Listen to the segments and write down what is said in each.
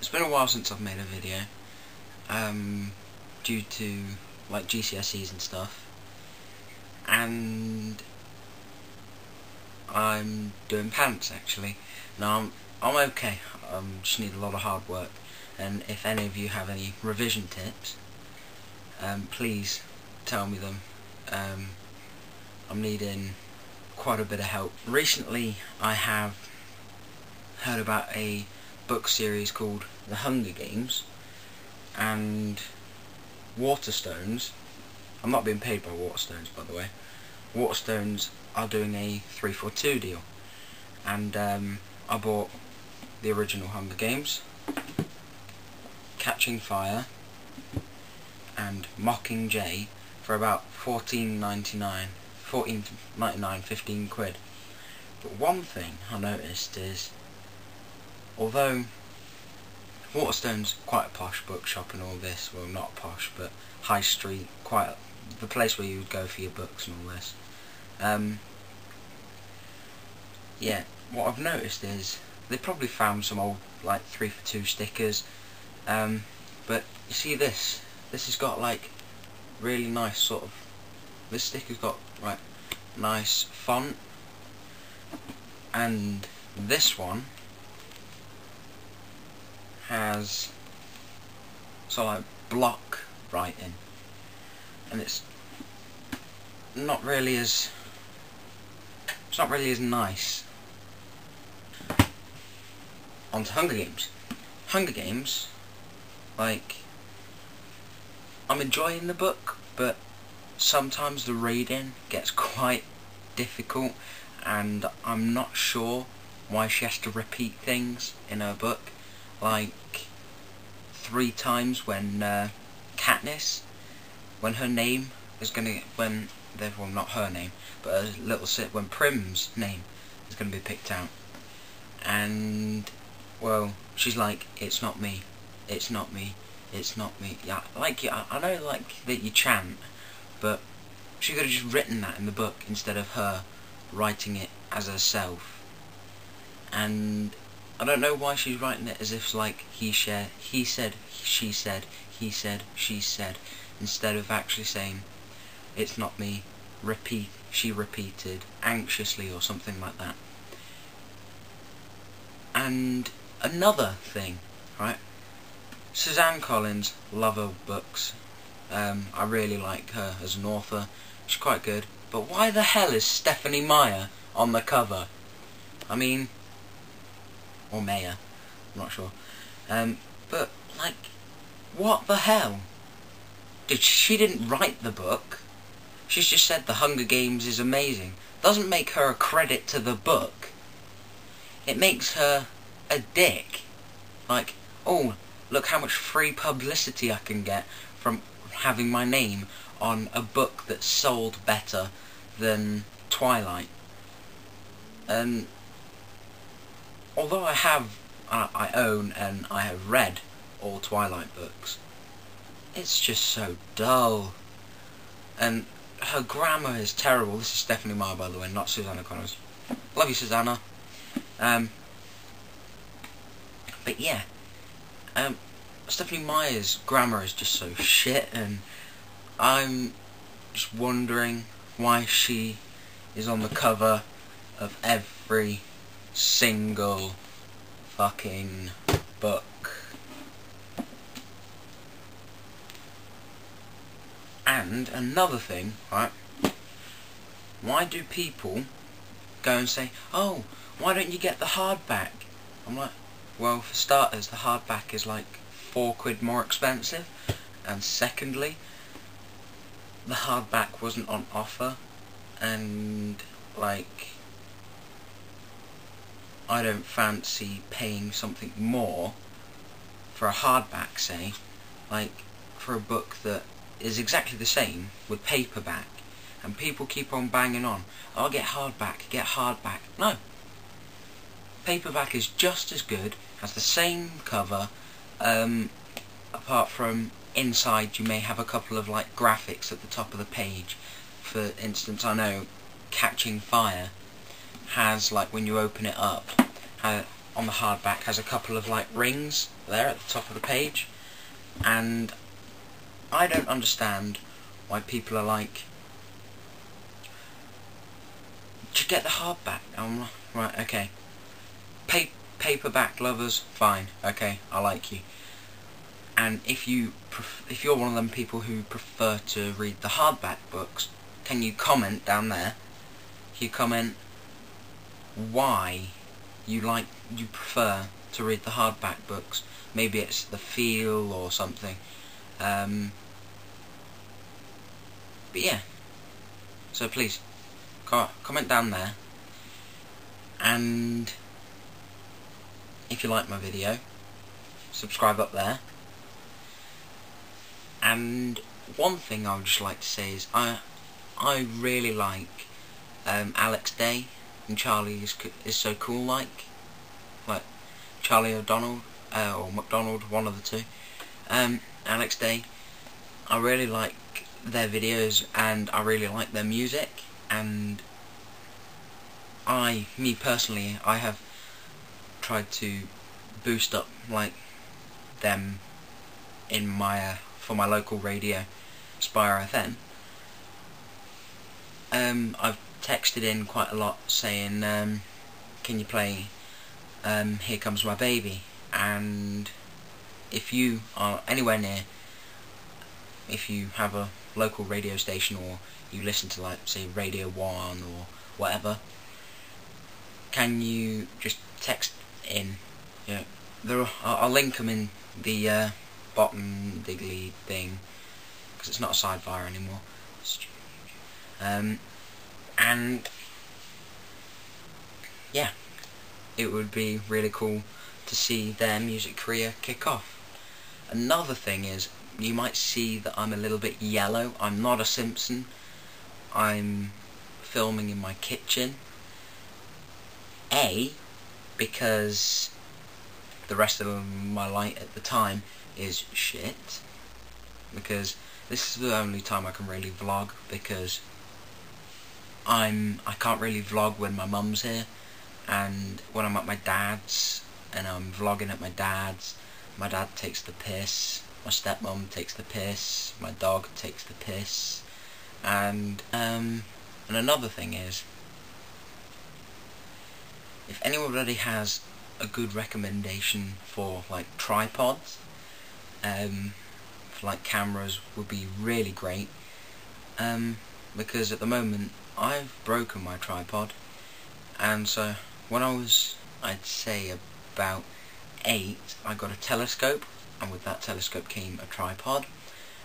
It's been a while since I've made a video, due to like GCSEs and stuff, and I'm doing pants actually. Now I'm okay. Just need a lot of hard work, and if any of you have any revision tips, please tell me them. I'm needing quite a bit of help. Recently I have heard about a book series called The Hunger Games and Waterstones. I'm not being paid by Waterstones, by the way. Waterstones are doing a 3-for-2 deal, and I bought the original Hunger Games, Catching Fire and Mockingjay for about $14.99, 15 quid. But one thing I noticed is, although Waterstone's quite a posh bookshop and all this, well, not posh, but high street, quite the place where you would go for your books and all this. Yeah, what I've noticed is they probably found some old like 3-for-2 stickers, but you see this has got like really nice sort of, this sticker's got like nice font, and this one has sort of like block writing, and it's not really as nice. On to Hunger Games. Hunger Games, like, I'm enjoying the book, but sometimes the reading gets quite difficult, and I'm not sure why she has to repeat things in her book, like 3 times when Katniss, when her name is gonna, when, well, not her name, but a little when Prim's name is gonna be picked out, and, well, she's like, it's not me, it's not me, it's not me. Yeah, like, I know, like, that you chant, but she could have just written that in the book instead of her writing it as herself. And I don't know why she's writing it as if like he said, she said, he said, she said, instead of actually saying, it's not me, she repeated anxiously or something like that. And another thing, right? Suzanne Collins, love her books. I really like her as an author. She's quite good. But why the hell is Stephanie Meyer on the cover? I mean, or Mayer, I'm not sure. But like, what the hell? She didn't write the book. She's just said The Hunger Games is amazing. Doesn't make her a credit to the book. It makes her a dick. Like, oh, look how much free publicity I can get from having my name on a book that sold better than Twilight. And although I own and I have read all Twilight books, it's just so dull, and her grammar is terrible. This is Stephanie Meyer, by the way, not Susanna Connors. Love you, Susanna. But yeah, Stephanie Meyer's grammar is just so shit, and I'm just wondering why she is on the cover of every single fucking book. And another thing, right? Why do people go and say, oh, why don't you get the hardback? I'm like, well, for starters, the hardback is like 4 quid more expensive, and secondly, the hardback wasn't on offer, and like, I don't fancy paying something more for a hardback, say, like for a book that is exactly the same with paperback, and people keep on banging on, I'll get hardback, get hardback. No. Paperback is just as good, has the same cover, apart from inside you may have a couple of like graphics at the top of the page. For instance, I know Catching Fire has, like, when you open it up, on the hardback has a couple of like rings there at the top of the page, and I don't understand why people are like, to get the hardback. I'm like, right, okay. Paperback lovers, fine, okay, I like you. And if you're one of them people who prefer to read the hardback books, can you comment down there? Can you comment why you prefer to read the hardback books? Maybe it's the feel or something. But yeah, so please comment down there, and if you like my video, subscribe up there. And one thing I would just like to say is I really like Alex Day and Charlie is so cool, like Charlie O'Donnell or McDonald, one of the two. Alex Day, I really like their videos and I really like their music, and me personally, I have tried to boost up like them in my for my local radio, Spire FM. I've texted in quite a lot saying, can you play Here Comes My Baby? And if you are anywhere near, if you have a local radio station or you listen to, like, say, Radio 1 or whatever, can you just text in? You know, I'll link them in the bottom diggly thing, because it's not a sidebar anymore. And yeah, it would be really cool to see their music career kick off. Another thing is, you might see that I'm a little bit yellow. I'm not a Simpson. I'm filming in my kitchen. Because the rest of my light at the time is shit. Because this is the only time I can really vlog, because I can't really vlog when my mum's here, and when I'm at my dad's and I'm vlogging at my dad's, my dad takes the piss, my stepmom takes the piss, my dog takes the piss, and another thing is, if anybody has a good recommendation for like tripods, for like cameras, would be really great, because at the moment I've broken my tripod, and so when I was, I'd say about 8, I got a telescope, and with that telescope came a tripod,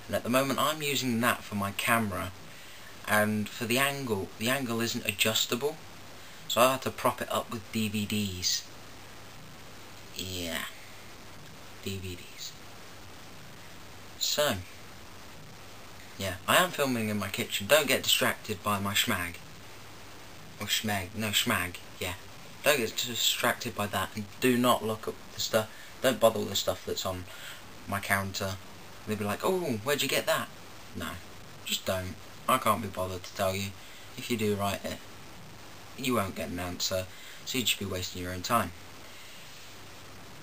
and at the moment I'm using that for my camera, and for the angle isn't adjustable, so I had to prop it up with DVDs. Yeah, DVDs. So yeah, I am filming in my kitchen. Don't get distracted by my schmag. Or schmeg. No, schmag. Yeah. Don't get distracted by that. And do not look up the stuff. Don't bother with the stuff that's on my counter. They'll be like, oh, where'd you get that? No. Just don't. I can't be bothered to tell you. If you do write it, you won't get an answer. So you'd just be wasting your own time.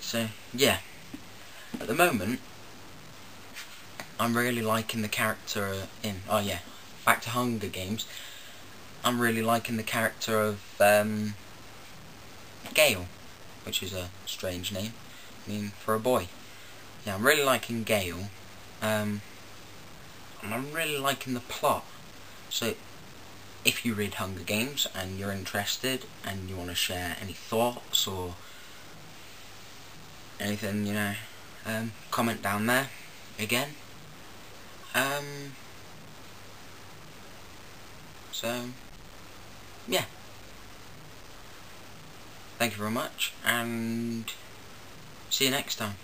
So, yeah. At the moment, I'm really liking the character in, oh yeah, back to Hunger Games. I'm really liking the character of Gale, which is a strange name, I mean, for a boy. Yeah, I'm really liking Gale, and I'm really liking the plot. So, if you read Hunger Games and you're interested and you want to share any thoughts or anything, you know, comment down there again. So, yeah. Thank you very much, and see you next time.